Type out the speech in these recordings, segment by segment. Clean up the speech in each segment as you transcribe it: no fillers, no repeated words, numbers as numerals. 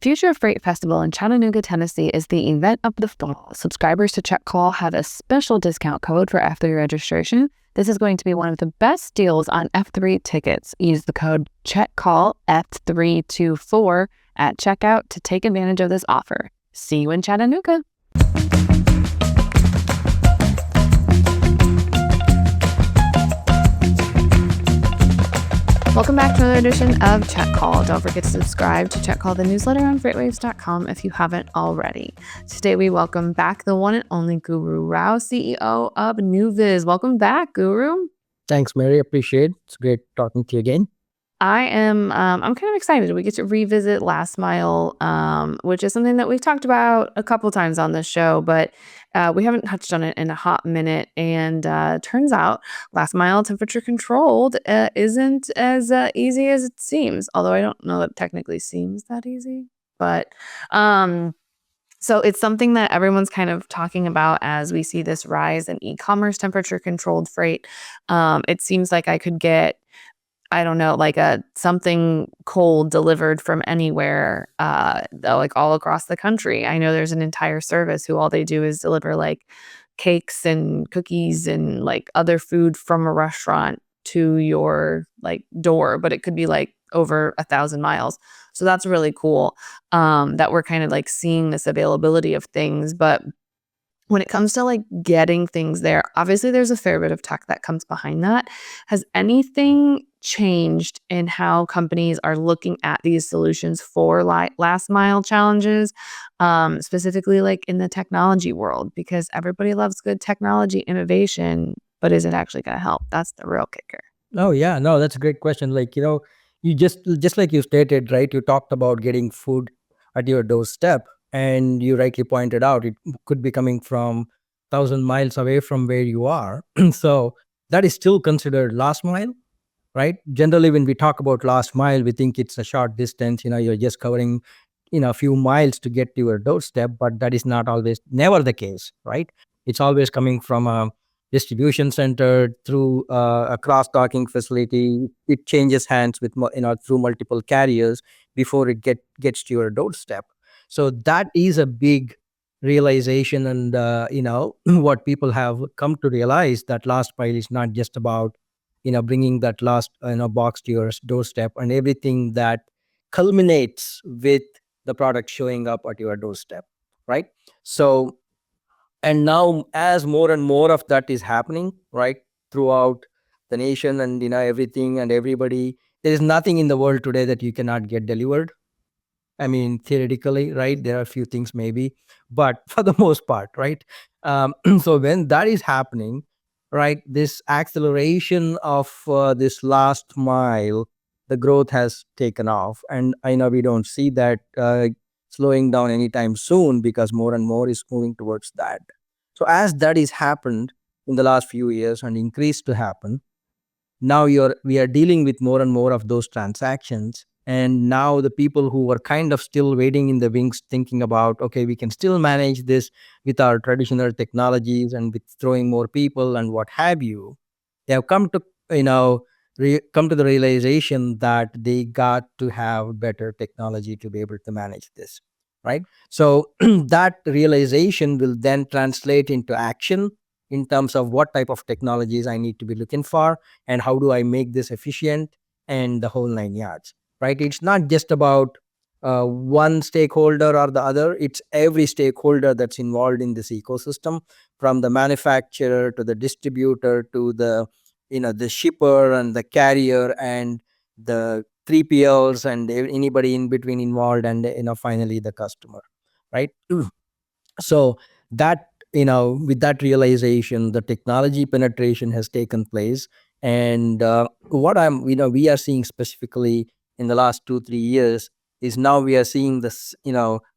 Future Freight Festival in Chattanooga, Tennessee is the event of the fall. Subscribers to Check Call have a special discount code for F3 registration. This is going to be one of the best deals on F3 tickets. Use the code CheckCall F324 at checkout to take advantage of this offer. See you in Chattanooga. Welcome back to another edition of Check Call. Don't forget to subscribe to Check Call, the newsletter on FreightWaves.com if you haven't already. Today we welcome back the one and only Guru Rao, CEO of NewViz. Welcome back, Guru. Thanks, Mary. Appreciate it. It's great talking to you again. I'm kind of excited. We get to revisit last mile, which is something that we've talked about a couple times on this show, but we haven't touched on it in a hot minute. And turns out last mile temperature controlled isn't as easy as it seems. Although I don't know that it technically seems that easy, but so it's something that everyone's kind of talking about as we see this rise in e-commerce temperature controlled freight. It seems like I could get, I don't know, like something cold delivered from anywhere, like all across the country. I know there's an entire service who all they do is deliver like cakes and cookies and like other food from a restaurant to your like door, but it could be like over 1,000 miles. So that's really cool that we're kind of like seeing this availability of things. But when it comes to like getting things there, obviously there's a fair bit of tech that comes behind that. Has anything changed in how companies are looking at these solutions for last mile challenges, specifically like in the technology world? Because everybody loves good technology innovation, but is it actually going to help? That's the real kicker. Oh, yeah. No, that's a great question. Like, you just like you stated, right? You talked about getting food at your doorstep, and you rightly pointed out it could be coming from 1,000 miles away from where you are. So that is still considered last mile, right? Generally, when we talk about last mile, we think it's a short distance. You're just covering, a few miles to get to your doorstep, but that is never the case, right? It's always coming from a distribution center through a cross-docking facility. It changes hands with through multiple carriers before it gets to your doorstep. So that is a big realization, and what people have come to realize, that last mile is not just about bringing that last box to your doorstep, and everything that culminates with the product showing up at your doorstep, right? So, and now as more and more of that is happening, right, throughout the nation, and everything and everybody, there is nothing in the world today that you cannot get delivered. I mean, theoretically, right, there are a few things maybe, but for the most part, right? So when that is happening, right, this acceleration of this last mile, the growth has taken off. And I know we don't see that slowing down anytime soon, because more and more is moving towards that. So as that is happened in the last few years and increased to happen, now we are dealing with more and more of those transactions. And now the people who were kind of still waiting in the wings, thinking about, okay, we can still manage this with our traditional technologies and with throwing more people and what have you, they have come to come to the realization that they got to have better technology to be able to manage this, right? So that realization will then translate into action in terms of what type of technologies I need to be looking for, and how do I make this efficient, and the whole 9 yards, right? It's not just about one stakeholder or the other. It's every stakeholder that's involved in this ecosystem, from the manufacturer to the distributor to the the shipper and the carrier and the 3PLs and anybody in between involved, and finally the customer, right? So that, with that realization, the technology penetration has taken place. And we are seeing specifically in the last 2-3 years is now we are seeing this,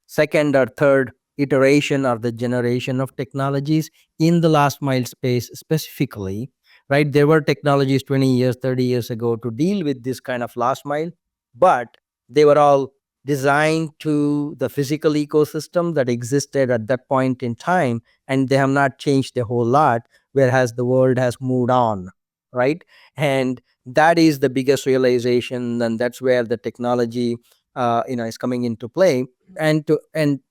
second or third iteration or the generation of technologies in the last mile space specifically, right? There were technologies 20 years, 30 years ago to deal with this kind of last mile, but they were all designed to the physical ecosystem that existed at that point in time, and they have not changed a whole lot, whereas the world has moved on, right? And that is the biggest realization, and that's where the technology is coming into play. And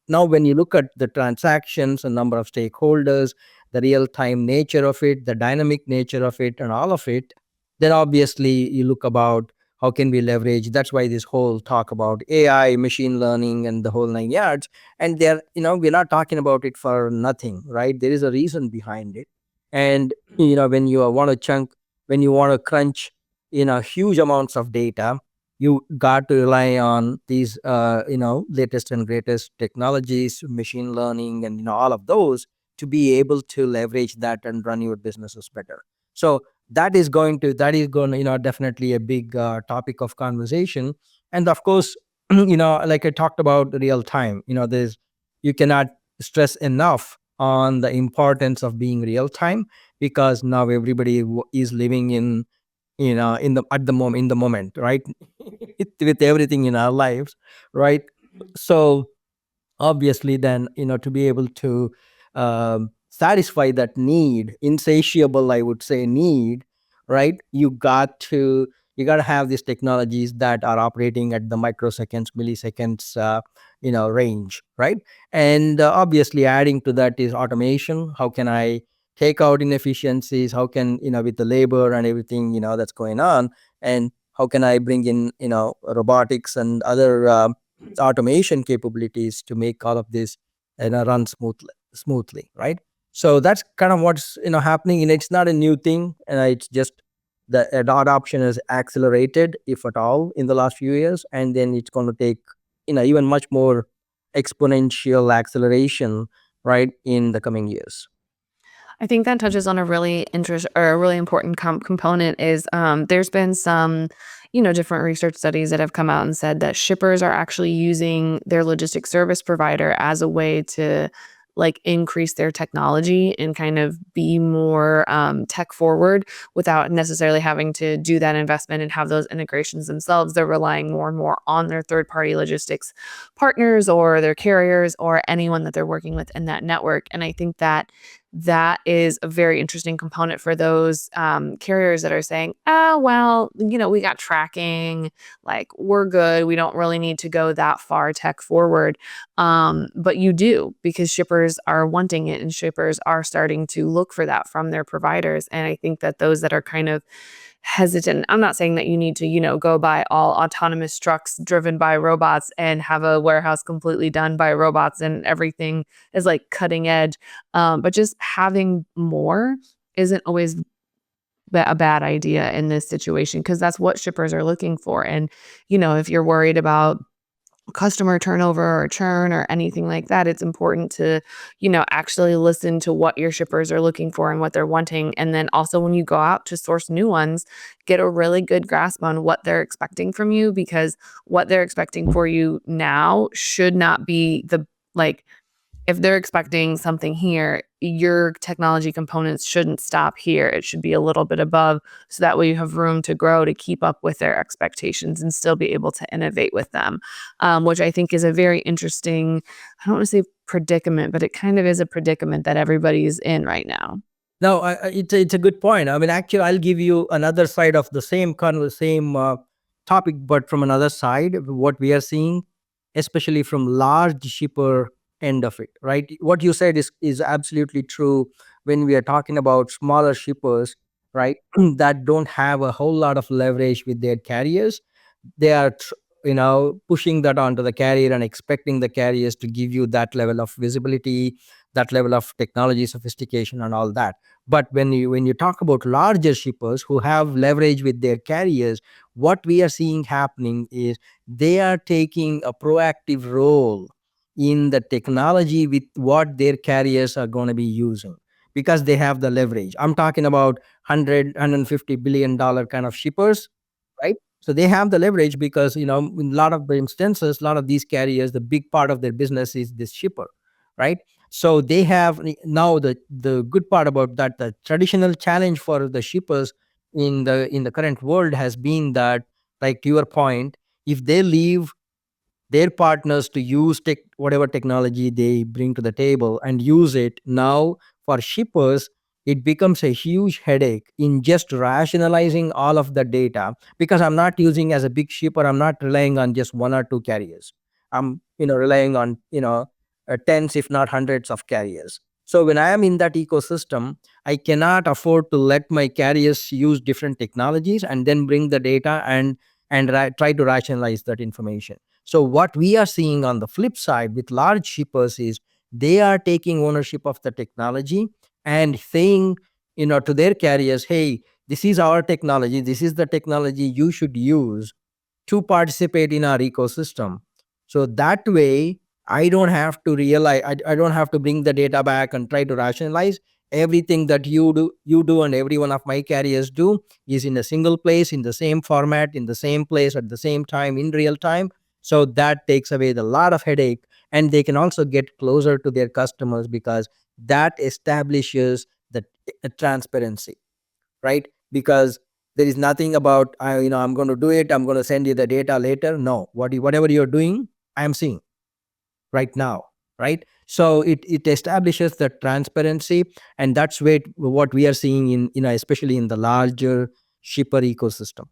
now when you look at the transactions, the number of stakeholders, the real time nature of it, the dynamic nature of it, and all of it, then obviously you look about how can we leverage. That's why this whole talk about AI, machine learning, and the whole 9 yards. And they're, we're not talking about it for nothing, right? There is a reason behind it. And when you want to chunk, when you want to crunch huge amounts of data, you got to rely on these latest and greatest technologies, machine learning, and all of those, to be able to leverage that and run your businesses better. So that is going to definitely a big topic of conversation. And of course, like I talked about real time, there's you cannot stress enough on the importance of being real time, because now everybody is living in the at the moment, in the moment, right? With everything in our lives, right? So obviously then, to be able to satisfy that need, insatiable, I would say, need, right? You got to have these technologies that are operating at the microseconds, milliseconds, range, right? And obviously adding to that is automation. How can I take out inefficiencies? How can, with the labor and everything that's going on, and how can I bring in robotics and other automation capabilities to make all of this run smoothly, right? So that's kind of what's happening, and it's not a new thing, and it's just the adoption has accelerated, if at all, in the last few years, and then it's going to take even much more exponential acceleration, right, in the coming years. I think that touches on a really interest or a really important component is there's been some, different research studies that have come out and said that shippers are actually using their logistics service provider as a way to like increase their technology and kind of be more tech forward without necessarily having to do that investment and have those integrations themselves. They're relying more and more on their third party logistics partners or their carriers or anyone that they're working with in that network. And I think that is a very interesting component for those carriers that are saying, oh, well, we got tracking, like we're good. We don't really need to go that far tech forward. But you do, because shippers are wanting it and shippers are starting to look for that from their providers. And I think that those that are kind of hesitant, I'm not saying that you need to, go buy all autonomous trucks driven by robots and have a warehouse completely done by robots and everything is like cutting edge. But just having more isn't always a bad idea in this situation because that's what shippers are looking for. And, if you're worried about customer turnover or churn or anything like that, it's important to, actually listen to what your shippers are looking for and what they're wanting. And then also when you go out to source new ones, get a really good grasp on what they're expecting from you because what they're expecting for you now should not be the like if they're expecting something here, your technology components shouldn't stop here. It should be a little bit above so that way you have room to grow to keep up with their expectations and still be able to innovate with them, which I think is a very interesting, I don't want to say predicament, but it kind of is a predicament that everybody's in right now. No, it's a good point. I mean, actually, I'll give you another side of the same topic, but from another side, what we are seeing, especially from large shipper end of it, right? What you said is absolutely true. When we are talking about smaller shippers, right, that don't have a whole lot of leverage with their carriers, they are pushing that onto the carrier and expecting the carriers to give you that level of visibility, that level of technology sophistication, and all that. But when you talk about larger shippers who have leverage with their carriers, what we are seeing happening is they are taking a proactive role in the technology with what their carriers are going to be using, because they have the leverage. I'm talking about 100 $150 billion kind of shippers, right? So they have the leverage because, in a lot of the instances, a lot of these carriers, the big part of their business is this shipper, right? So they have now the good part about that, the traditional challenge for the shippers in the current world has been that, like to your point, if they leave their partners to use whatever technology they bring to the table and use it now for shippers, it becomes a huge headache in just rationalizing all of the data, because I'm not using as a big shipper, I'm not relying on just one or two carriers. I'm relying on tens if not hundreds of carriers. So when I am in that ecosystem, I cannot afford to let my carriers use different technologies and then bring the data and try to rationalize that information. So what we are seeing on the flip side with large shippers is they are taking ownership of the technology and saying to their carriers, hey, this is our technology, this is the technology you should use to participate in our ecosystem. So that way, I don't have to realize, I don't have to bring the data back and try to rationalize. Everything that you do and every one of my carriers do is in a single place, in the same format, in the same place, at the same time, in real time. So that takes away the lot of headache, and they can also get closer to their customers because that establishes the transparency, right? Because there is nothing about I'm going to do it, I'm going to send you the data later. No, whatever you're doing, I am seeing right now, right? So it establishes the transparency, and that's what we are seeing in especially in the larger shipper ecosystem.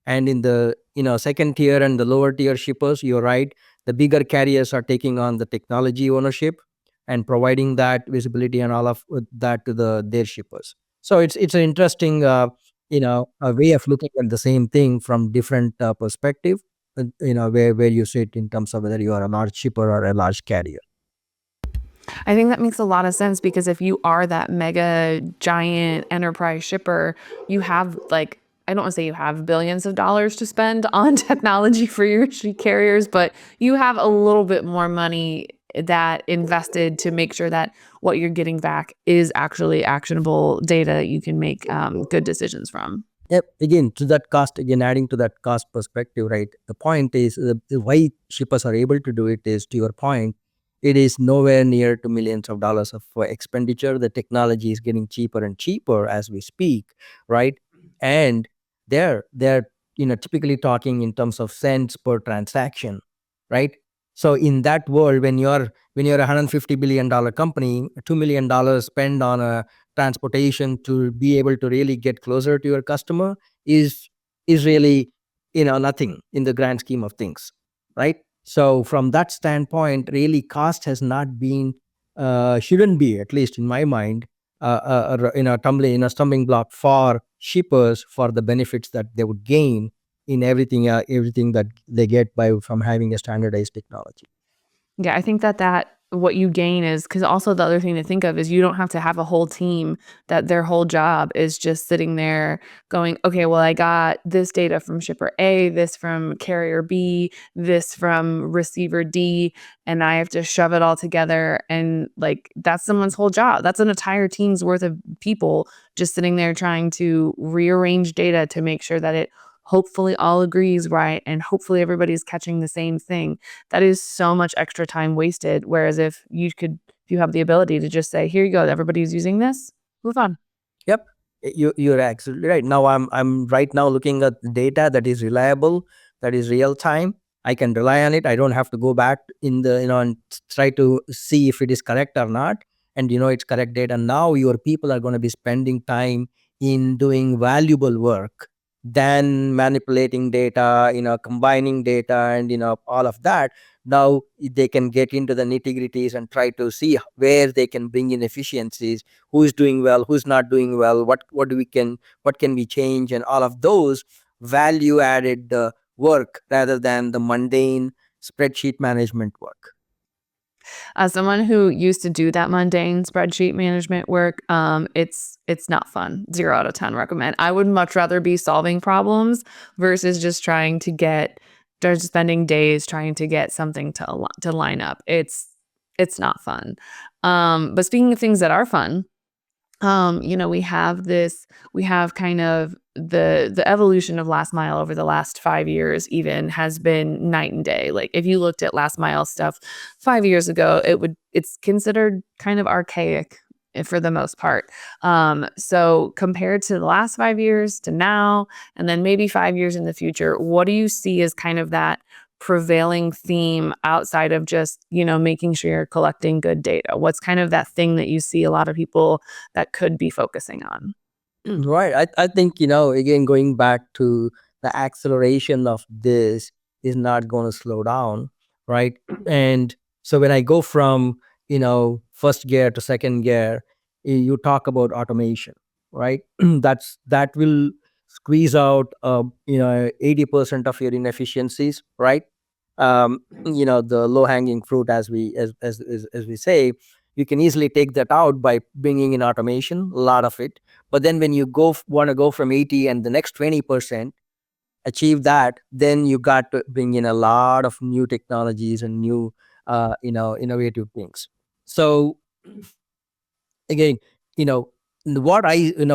And in the second tier and the lower tier shippers, you're right, the bigger carriers are taking on the technology ownership and providing that visibility and all of that to their shippers. So it's an interesting a way of looking at the same thing from different perspective, where you sit in terms of whether you are a large shipper or a large carrier. I think that makes a lot of sense because if you are that mega giant enterprise shipper, you have like, I don't want to say you have billions of dollars to spend on technology for your carriers, but you have a little bit more money that invested to make sure that what you're getting back is actually actionable data you can make good decisions from. Yep. Again, to that cost, again, adding to that cost perspective, right? The point is why shippers are able to do it is, to your point, it is nowhere near to millions of dollars of expenditure. The technology is getting cheaper and cheaper as we speak, right? And they're typically talking in terms of cents per transaction, right? So in that world, when you're a $150 billion company, $2 million spent on a transportation to be able to really get closer to your customer is really nothing in the grand scheme of things, right? So from that standpoint, really cost has not been shouldn't be, at least in my mind, a stumbling block for shippers for the benefits that they would gain in everything that they get by from having a standardized technology. Yeah, I think that what you gain is because also the other thing to think of is you don't have to have a whole team that their whole job is just sitting there going, okay, well, I got this data from shipper A, this from carrier B, this from receiver D, and I have to shove it all together. And like that's someone's whole job. That's an entire team's worth of people just sitting there trying to rearrange data to make sure that it hopefully all agrees right and hopefully everybody's catching the same thing. That is so much extra time wasted, whereas if you have the ability to just say, "Here you go, everybody's using this," move on. Yep, you're absolutely right. Now I'm right now looking at data that is reliable, that is real time. I can rely on it. I don't have to go back in the and try to see if it is correct or not. And it's correct data. Now your people are going to be spending time in doing valuable work than manipulating data, combining data, and all of that. Now they can get into the nitty gritties and try to see where they can bring in efficiencies, who is doing well, who's not doing well, what can we change, and all of those value added work rather than the mundane spreadsheet management work. As someone who used to do that mundane spreadsheet management work, it's not fun. 0 out of 10 recommend. I would much rather be solving problems versus just trying to get just spending days trying to get something to line up. It's not fun. But speaking of things that are fun, we have kind of the evolution of last mile over the last 5 years even has been night and day. Like if you looked at last mile stuff 5 years ago, it's considered kind of archaic for the most part. So compared to the last 5 years to now, and then maybe 5 years in the future, what do you see as kind of that prevailing theme outside of just, making sure you're collecting good data? What's kind of that thing that you see a lot of people that could be focusing on? Right. I think, again, going back to the acceleration of this is not going to slow down. Right. And so when I go from, first gear to second gear, you talk about automation, right? That will squeeze out, 80% of your inefficiencies, right? The low hanging fruit, as we say, you can easily take that out by bringing in automation, a lot of it. But then when you want to go from 80 and the next 20% achieve that, then you got to bring in a lot of new technologies and new, innovative things. So again, you know, what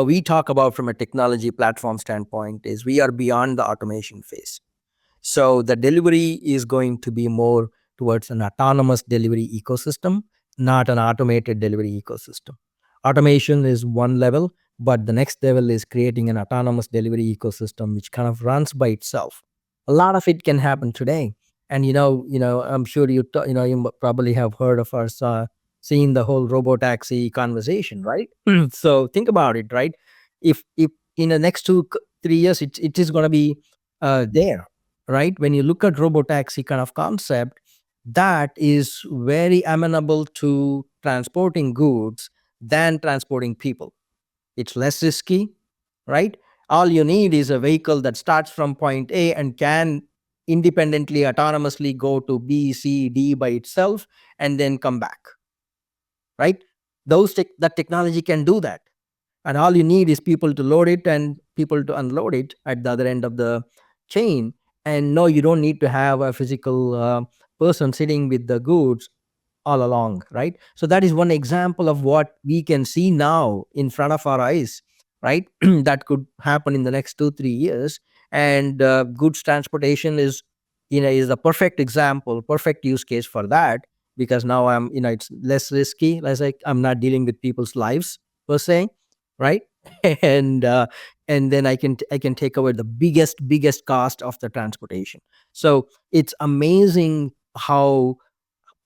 we talk about from a technology platform standpoint is we are beyond the automation phase. So the delivery is going to be more towards an autonomous delivery ecosystem, not an automated delivery ecosystem. Automation is one level, but the next level is creating an autonomous delivery ecosystem which kind of runs by itself. A lot of it can happen today, and I'm sure you probably have heard of us seeing the whole robo taxi conversation, right? So think about it, right? If in the next 3 years it is going to be there, right? When you look at robotaxi kind of concept, that is very amenable to transporting goods than transporting people. It's less risky, right? All you need is a vehicle that starts from point A and can independently, autonomously go to B, C, D by itself and then come back, right? That technology can do that, and all you need is people to load it and people to unload it at the other end of the chain. And no, you don't need to have a physical person sitting with the goods all along, right? So that is one example of what we can see now in front of our eyes, right? That could happen in the next 2 3 years. And goods transportation is a perfect example, perfect use case for that, because now it's less risky, less like I'm not dealing with people's lives per se, right? and and then I can take away the biggest cost of the transportation. So it's amazing how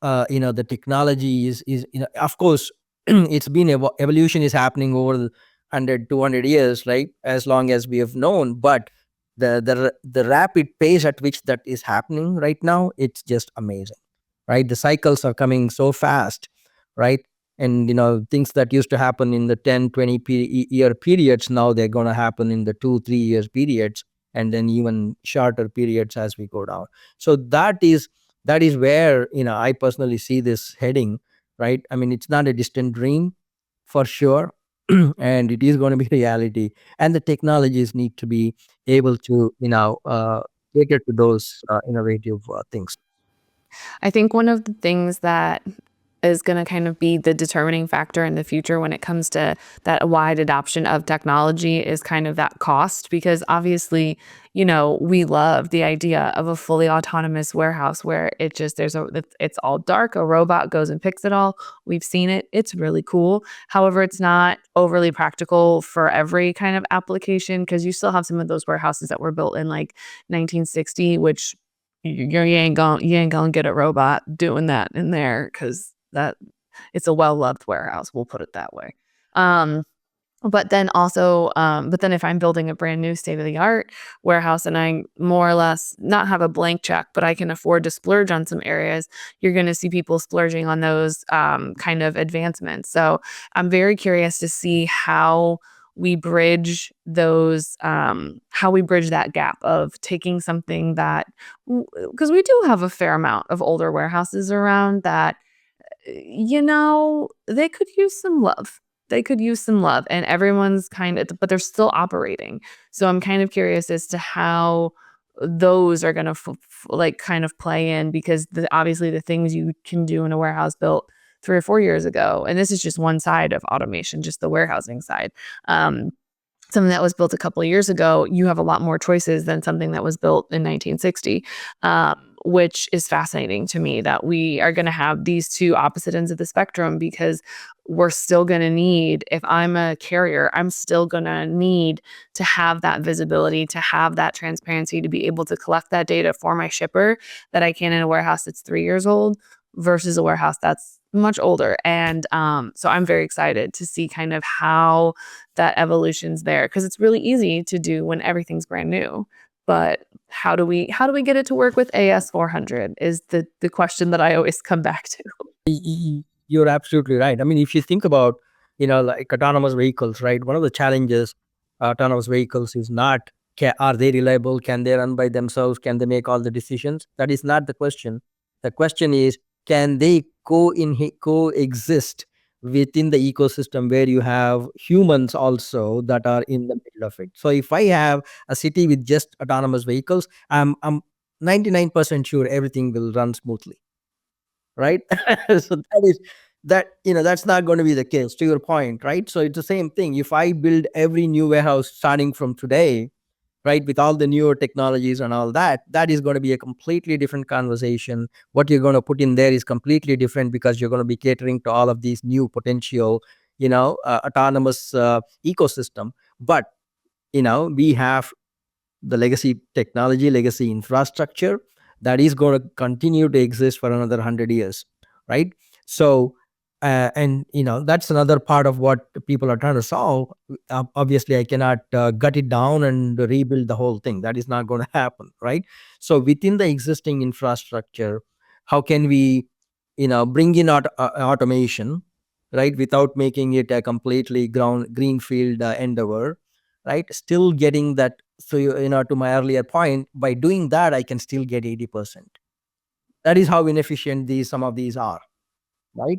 the technology is of course it's been evolution is happening over 100 200 years, right? As long as we have known, but the rapid pace at which that is happening right now, it's just amazing, right? The cycles are coming so fast, right? And things that used to happen in the 10 20 year periods, now they're going to happen in the 2 3 years periods, and then even shorter periods as we go down. So that is where I personally see this heading, right? I mean, it's not a distant dream for sure. And it is going to be reality, and the technologies need to be able to cater to those innovative things. I think one of the things that is going to kind of be the determining factor in the future when it comes to that wide adoption of technology is kind of that cost, because obviously, we love the idea of a fully autonomous warehouse where it's all dark, a robot goes and picks it all. We've seen it. It's really cool. However, it's not overly practical for every kind of application, because you still have some of those warehouses that were built in like 1960, which you ain't gonna get a robot doing that in there, because that it's a well-loved warehouse, we'll put it that way. Um, but then if I'm building a brand new state-of-the-art warehouse and I more or less not have a blank check, but I can afford to splurge on some areas, you're gonna see people splurging on those, kind of advancements. So, I'm very curious to see how we bridge that gap of taking something that, because we do have a fair amount of older warehouses around that, they could use some love. They could use some love, and everyone's but they're still operating. So I'm kind of curious as to how those are gonna like kind of play in, because obviously the things you can do in a warehouse built 3 or 4 years ago, and this is just one side of automation, just the warehousing side. Um, Something that was built a couple of years ago, you have a lot more choices than something that was built in 1960. which is fascinating to me that we are going to have these two opposite ends of the spectrum because we're still going to need, if I'm a carrier, I'm still going to need to have that visibility, to have that transparency, to be able to collect that data for my shipper that I can in a warehouse that's 3 years old versus a warehouse that's much older. And so I'm very excited to see kind of how that evolution's there because it's really easy to do when everything's brand new. But how do we get it to work with AS400 is the question that I always come back to. You're absolutely right. I mean, if you think about, like autonomous vehicles, right? One of the challenges autonomous vehicles is not, are they reliable? Can they run by themselves? Can they make all the decisions? That is not the question. The question is, can they coexist within the ecosystem where you have humans also that are in the middle of it? So if I have a city with just autonomous vehicles, I'm 99% sure everything will run smoothly, right? So that's not going to be the case, to your point, right? So it's the same thing. If I build every new warehouse starting from today, right, with all the newer technologies and all that, that is going to be a completely different conversation. What you're going to put in there is completely different because you're going to be catering to all of these new potential, autonomous ecosystem. But we have the legacy technology, legacy infrastructure that is going to continue to exist for another 100 years, right? So, and that's another part of what people are trying to solve. Obviously, I cannot gut it down and rebuild the whole thing. That is not going to happen, right? So, within the existing infrastructure, how can we, bring in automation, right, without making it a completely greenfield endeavor, right? Still getting that. So, to my earlier point, by doing that, I can still get 80%. That is how inefficient some of these are, right?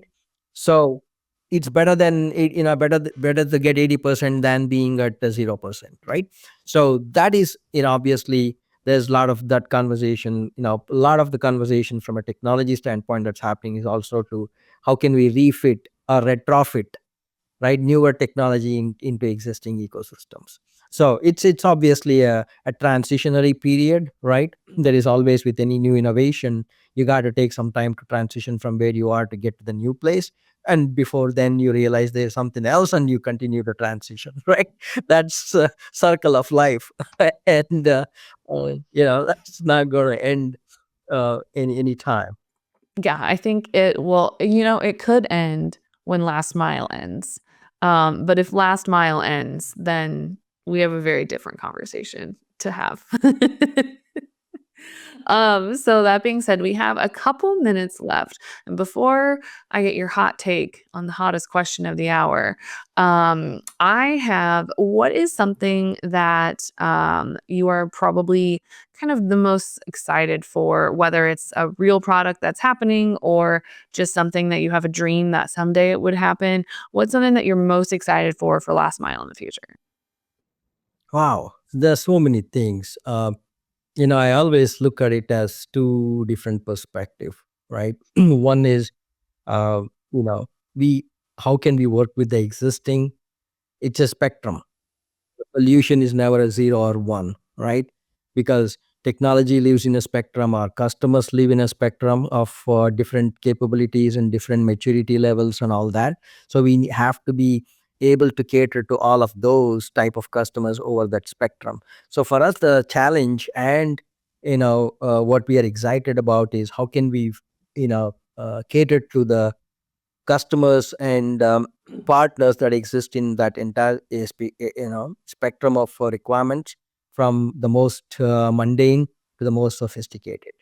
So it's better than better to get 80% than being at the 0%, right? So that is, obviously there's a lot of that conversation, a lot of the conversation from a technology standpoint that's happening is also to how can we refit or retrofit, right, newer technology into existing ecosystems. So it's obviously a transitionary period, right? There is always, with any new innovation, you got to take some time to transition from where you are to get to the new place, and before then you realize there's something else and you continue to transition, right? That's a circle of life. And that's not going to end any time. Yeah, I think it will, it could end when last mile ends. But if last mile ends, then we have a very different conversation to have. So that being said, we have a couple minutes left. And before I get your hot take on the hottest question of the hour, what is something that you are probably kind of the most excited for, whether it's a real product that's happening or just something that you have a dream that someday it would happen? What's something that you're most excited for last mile in the future? Wow, there's so many things. I always look at it as two different perspective, right? One is, uh, you know we how can we work with the existing? It's a spectrum. Solution is never a 0 or 1, right? Because technology lives in a spectrum, our customers live in a spectrum of different capabilities and different maturity levels and all that. So we have to be able to cater to all of those type of customers over that spectrum. So for us, the challenge and what we are excited about is how can we cater to the customers and partners that exist in that entire spectrum of requirements, from the most mundane to the most sophisticated,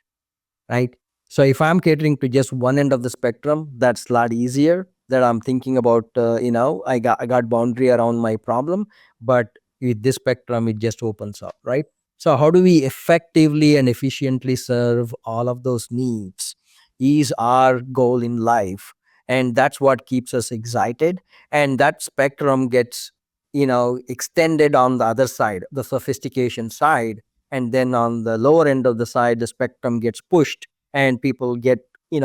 right? So if I'm catering to just one end of the spectrum, that's a lot easier. That I'm thinking about, I got boundary around my problem, but with this spectrum, it just opens up, right? So how do we effectively and efficiently serve all of those needs? Is our goal in life, and that's what keeps us excited. And that spectrum gets, extended on the other side, the sophistication side, and then on the lower end of the side, the spectrum gets pushed and people get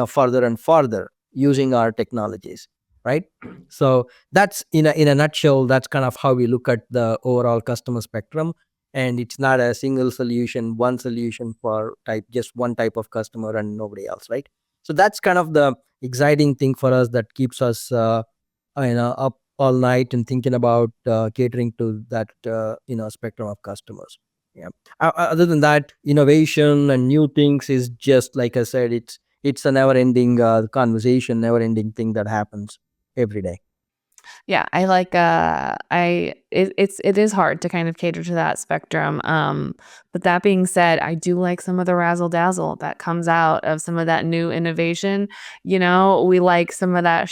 further and further using our technologies, right? So that's, in a nutshell, that's kind of how we look at the overall customer spectrum. and it's not a single solution, one solution for just one type of customer and nobody else, right? So that's kind of the exciting thing for us that keeps us up all night and thinking about catering to that spectrum of customers. Yeah. Other than that, innovation and new things is just like I said, it's a never ending conversation, never ending thing that happens every day. Yeah, I like, it is hard to kind of cater to that spectrum, but that being said, I do like some of the razzle dazzle that comes out of some of that new innovation. We like some of that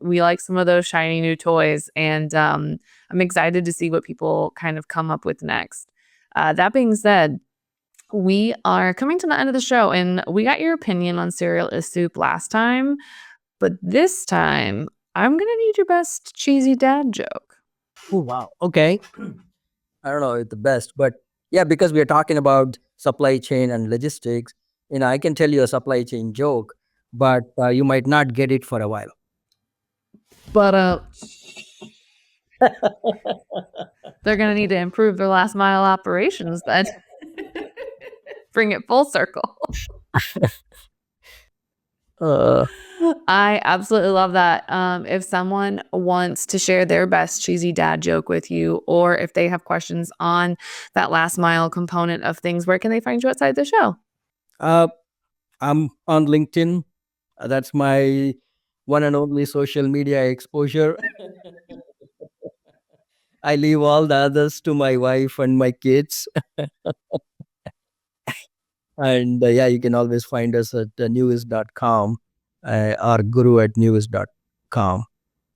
we like some of those shiny new toys, and, I'm excited to see what people kind of come up with next. That being said, we are coming to the end of the show, and we got your opinion on cereal is soup last time. But this time, I'm gonna need your best cheesy dad joke. Oh wow. Okay. I don't know if the best, but yeah, because we are talking about supply chain and logistics, I can tell you a supply chain joke, but you might not get it for a while. But they're gonna need to improve their last mile operations then. Bring it full circle. Uh, I absolutely love that. If someone wants to share their best cheesy dad joke with you, or if they have questions on that last mile component of things, where can they find you outside the show? uh, I'm on LinkedIn. That's my one and only social media exposure. I leave all the others to my wife and my kids. And yeah, you can always find us at newest.com or guru at newest.com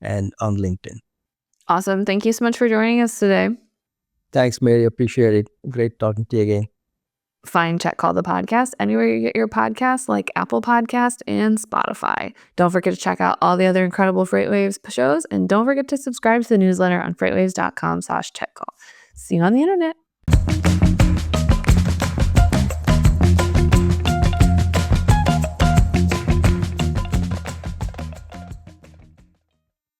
and on LinkedIn. Awesome. Thank you so much for joining us today. Thanks, Mary. Appreciate it. Great talking to you again. Find Check Call the Podcast anywhere you get your podcasts, like Apple Podcast and Spotify. Don't forget to check out all the other incredible FreightWaves shows, and don't forget to subscribe to the newsletter on freightwaves.com/checkcall. See you on the internet.